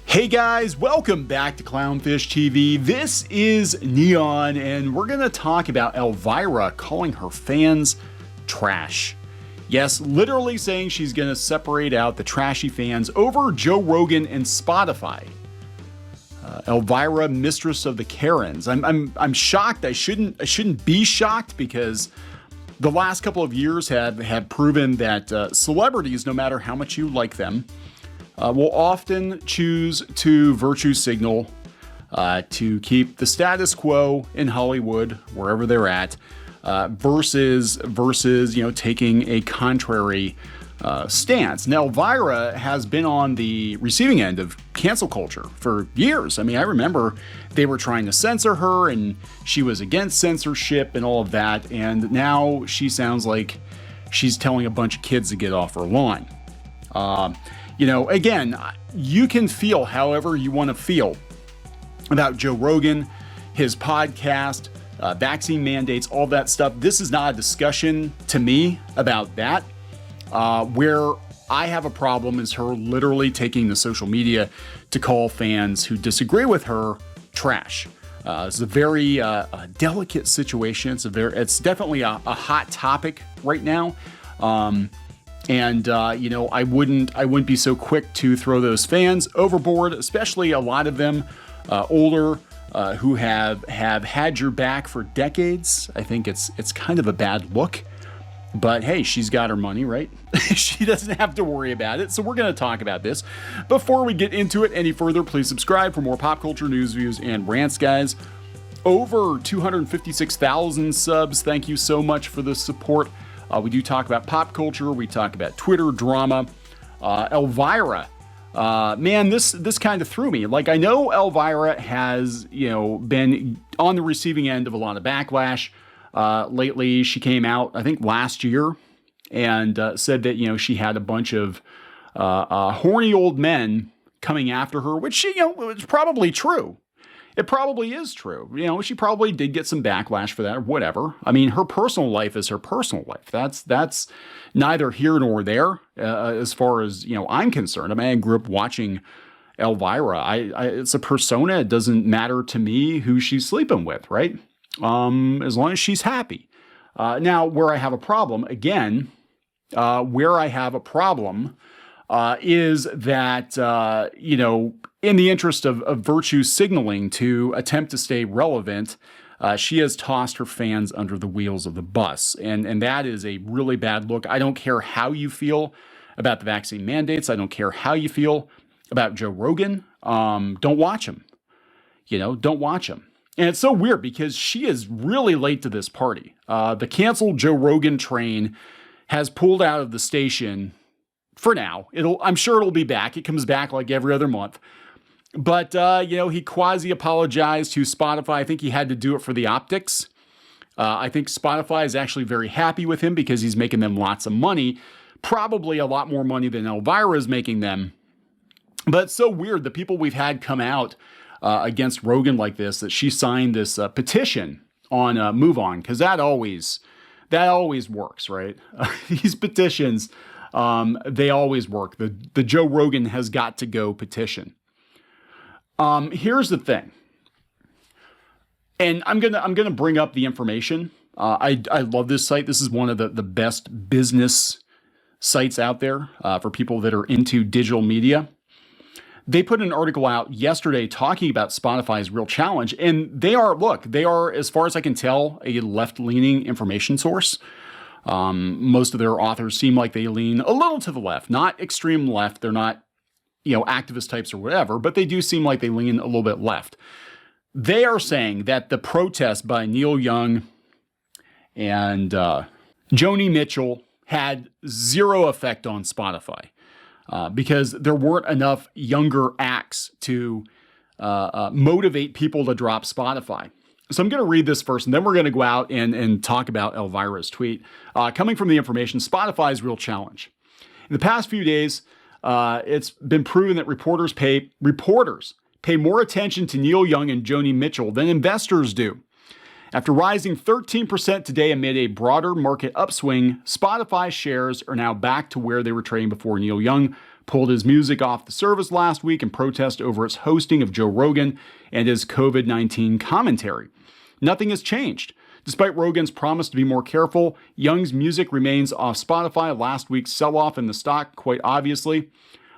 Hey guys, welcome back to Clownfish TV. This is Neon, and we're going to talk about Elvira calling her fans trash. Yes, literally saying she's going to separate out the trashy fans over Joe Rogan and Spotify. Elvira, mistress of the Karens. I'm shocked. I shouldn't be shocked because the last couple of years have proven that celebrities, no matter how much you like them, will often choose to virtue signal to keep the status quo in Hollywood, wherever they're at, versus taking a contrary stance. Now, Elvira has been on the receiving end of cancel culture for years. I mean, I remember they were trying to censor her, and she was against censorship and all of that. And now she sounds like she's telling a bunch of kids to get off her lawn. Again, you can feel however you want to feel about Joe Rogan, his podcast, vaccine mandates, all that stuff. This is not a discussion to me about that. Where I have a problem is her literally taking the social media to call fans who disagree with her trash. It's a very delicate situation. It's definitely a hot topic right now. I wouldn't be so quick to throw those fans overboard, especially a lot of them older who have had your back for decades. I think it's kind of a bad look, but hey, she's got her money, right? She doesn't have to worry about it. So we're going to talk about this. Before we get into it any further, please subscribe for more pop culture news, views, and rants, guys. Over 256,000 subs. Thank you so much for the support. We do talk about pop culture. We talk about Twitter drama. Elvira, man, this kind of threw me. Like, I know Elvira has, been on the receiving end of a lot of backlash. Lately, she came out, I think last year, and said that, she had a bunch of horny old men coming after her, which, was probably true. It probably is true. She probably did get some backlash for that or whatever. I mean, her personal life is her personal life. That's neither here nor there as far as, I'm concerned. I mean, I grew up watching Elvira. It's a persona. It doesn't matter to me who she's sleeping with, right? As long as she's happy. Now, where I have a problem, again, is that, in the interest of virtue signaling to attempt to stay relevant, she has tossed her fans under the wheels of the bus. And that is a really bad look. I don't care how you feel about the vaccine mandates. I don't care how you feel about Joe Rogan. Don't watch him. Don't watch him. And it's so weird because she is really late to this party. The canceled Joe Rogan train has pulled out of the station for now. I'm sure it'll be back. It comes back like every other month. But, he quasi-apologized to Spotify. I think he had to do it for the optics. I think Spotify is actually very happy with him because he's making them lots of money. Probably a lot more money than Elvira is making them. But it's so weird. The people we've had come out against Rogan like this, that she signed this petition on Move On, because that always works, right? These petitions, they always work. The Joe Rogan has got to go petition. Here's the thing, and I'm gonna bring up the information. I love this site. This is one of the best business sites out there for people that are into digital media. They put an article out yesterday talking about Spotify's real challenge, and they are, as far as I can tell, a left-leaning information source. Most of their authors seem like they lean a little to the left, not extreme left. They're not, activist types or whatever, but they do seem like they lean a little bit left. They are saying that the protest by Neil Young and Joni Mitchell had zero effect on Spotify because there weren't enough younger acts to motivate people to drop Spotify. So I'm going to read this first, and then we're going to go out and talk about Elvira's tweet. Coming from the information, Spotify's real challenge. In the past few days, it's been proven that reporters pay more attention to Neil Young and Joni Mitchell than investors do. After rising 13% today amid a broader market upswing, Spotify shares are now back to where they were trading before Neil Young pulled his music off the service last week in protest over its hosting of Joe Rogan and his COVID-19 commentary. Nothing has changed. Despite Rogan's promise to be more careful, Young's music remains off Spotify. Last week's sell-off in the stock, quite obviously,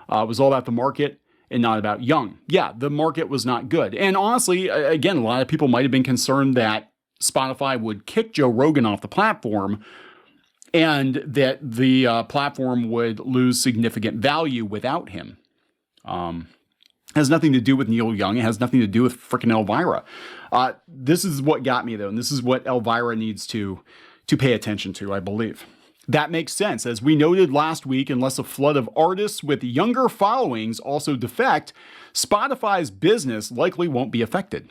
was all about the market and not about Young. Yeah, the market was not good. And honestly, again, a lot of people might have been concerned that Spotify would kick Joe Rogan off the platform and that the platform would lose significant value without him. It has nothing to do with Neil Young. It has nothing to do with freaking Elvira. This is what got me, though, and this is what Elvira needs to pay attention to, I believe. That makes sense. As we noted last week, unless a flood of artists with younger followings also defect, Spotify's business likely won't be affected.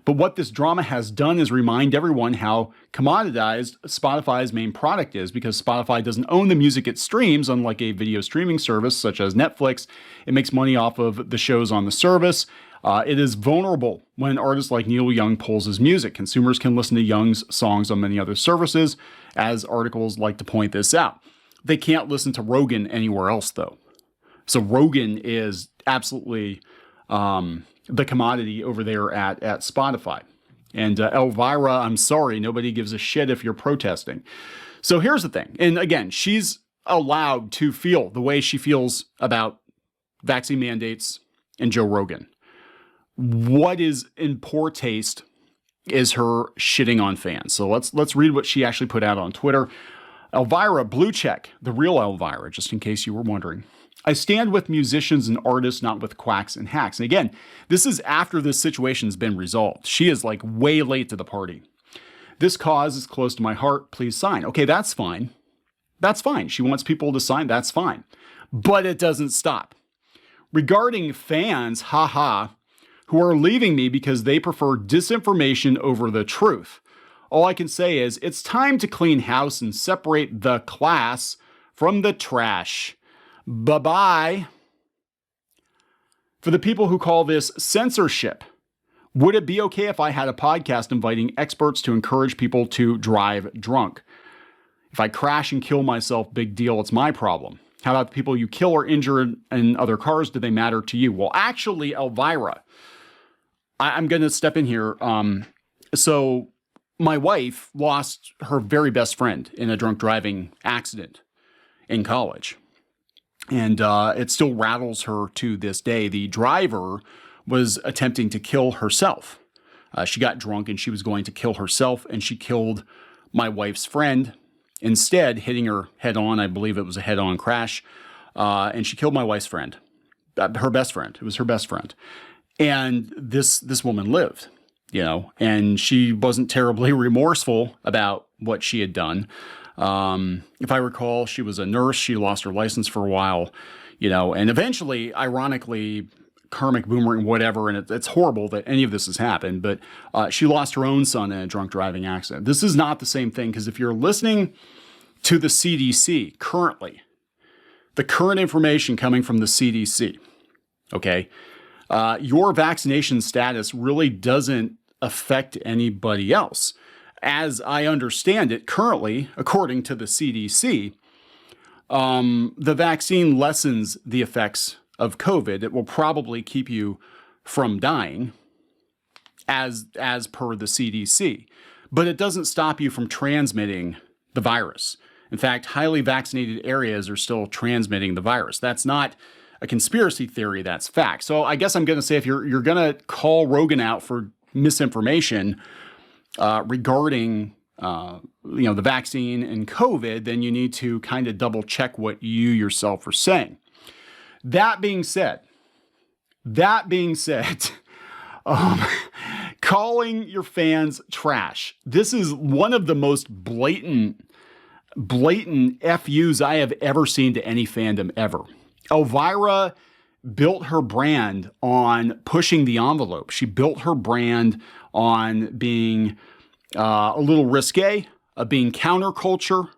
But what this drama has done is remind everyone how commoditized Spotify's main product is, because Spotify doesn't own the music it streams, unlike a video streaming service such as Netflix. It makes money off of the shows on the service. It is vulnerable when an artist like Neil Young pulls his music. Consumers can listen to Young's songs on many other services, as articles like to point this out. They can't listen to Rogan anywhere else, though. So Rogan is absolutely the commodity over there at Spotify. And Elvira, I'm sorry, nobody gives a shit if you're protesting. So here's the thing. And again, she's allowed to feel the way she feels about vaccine mandates and Joe Rogan. What is in poor taste is her shitting on fans. So let's read what she actually put out on Twitter. Elvira, blue check, the real Elvira, just in case you were wondering. I stand with musicians and artists, not with quacks and hacks. And again, this is after this situation's been resolved. She is like way late to the party. This cause is close to my heart. Please sign. Okay, that's fine. That's fine. She wants people to sign. That's fine. But it doesn't stop. Regarding fans, who are leaving me because they prefer disinformation over the truth. All I can say is it's time to clean house and separate the class from the trash. Bye-bye. For the people who call this censorship, would it be okay if I had a podcast inviting experts to encourage people to drive drunk? If I crash and kill myself, big deal, it's my problem. How about the people you kill or injure in other cars? Do they matter to you? Well, actually, Elvira, I'm going to step in here. So my wife lost her very best friend in a drunk driving accident in college. And it still rattles her to this day. The driver was attempting to kill herself. She got drunk and she was going to kill herself, and she killed my wife's friend, instead hitting her head on. I believe it was a head-on crash. And she killed my wife's friend, her best friend. It was her best friend. And this woman lived, and she wasn't terribly remorseful about what she had done. If I recall, she was a nurse. She lost her license for a while, and eventually, ironically, karmic boomerang, whatever. And it's horrible that any of this has happened, but she lost her own son in a drunk driving accident. This is not the same thing, because if you're listening to the CDC currently, the current information coming from the CDC, okay, your vaccination status really doesn't affect anybody else. As I understand it currently, according to the CDC, the vaccine lessens the effects of COVID. It will probably keep you from dying, as per the CDC. But it doesn't stop you from transmitting the virus. In fact, highly vaccinated areas are still transmitting the virus. That's not a conspiracy theory, that's fact. So I guess I'm going to say, if you're going to call Rogan out for misinformation regarding the vaccine and COVID, then you need to kind of double check what you yourself are saying. That being said, calling your fans trash. This is one of the most blatant FUs I have ever seen to any fandom ever. Elvira built her brand on pushing the envelope. She built her brand on being a little risque, being counterculture,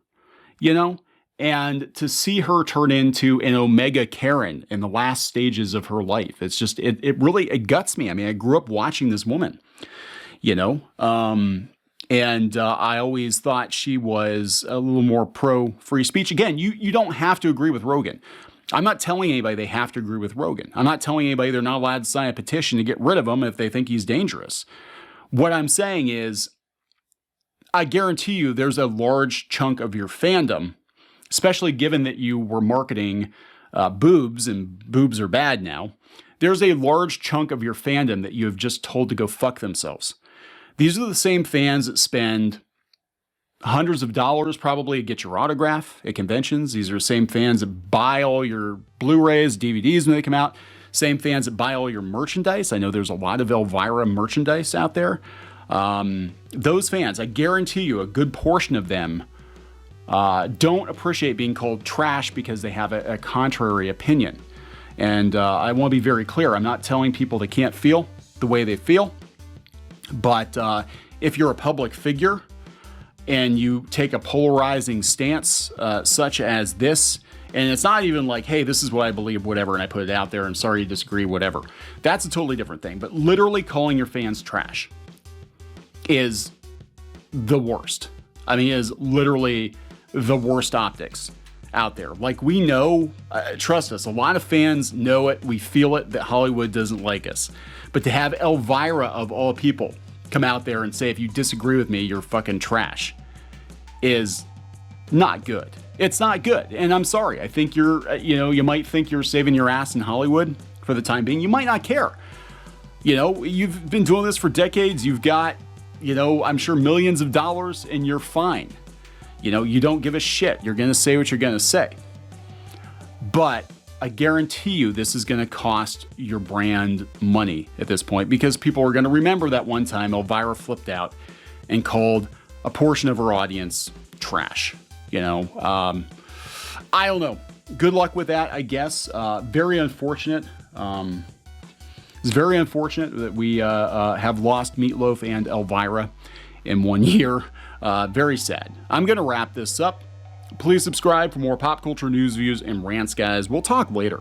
and to see her turn into an Omega Karen in the last stages of her life. It's just, it really guts me. I mean, I grew up watching this woman, you know? And I always thought she was a little more pro free speech. Again, you don't have to agree with Rogan. I'm not telling anybody they have to agree with Rogan. I'm not telling anybody they're not allowed to sign a petition to get rid of him if they think he's dangerous. What I'm saying is, I guarantee you there's a large chunk of your fandom, especially given that you were marketing boobs, and boobs are bad now. There's a large chunk of your fandom that you have just told to go fuck themselves. These are the same fans that spend hundreds of dollars probably to get your autograph at conventions. These are the same fans that buy all your Blu-rays, DVDs when they come out. Same fans that buy all your merchandise. I know there's a lot of Elvira merchandise out there. Those fans, I guarantee you a good portion of them don't appreciate being called trash because they have a contrary opinion. And I want to be very clear. I'm not telling people they can't feel the way they feel. But if you're a public figure and you take a polarizing stance such as this, and it's not even like, hey, this is what I believe, whatever, and I put it out there, and sorry you disagree, whatever. That's a totally different thing. But literally calling your fans trash is the worst. I mean, it is literally the worst optics out there. Like, we know, trust us, a lot of fans know it, we feel it, that Hollywood doesn't like us. But to have Elvira, of all people, come out there and say, if you disagree with me, you're fucking trash, is not good. It's not good. And I'm sorry. I think you might think you're saving your ass in Hollywood for the time being. You might not care. You've been doing this for decades. You've got, I'm sure millions of dollars, and you're fine. You don't give a shit. You're going to say what you're going to say. But I guarantee you this is going to cost your brand money at this point, because people are going to remember that one time Elvira flipped out and called a portion of her audience trash. I don't know. Good luck with that, I guess. Very unfortunate. It's very unfortunate that we have lost Meatloaf and Elvira in 1 year. Very sad. I'm going to wrap this up. Please subscribe for more pop culture news, views, and rants, guys. We'll talk later.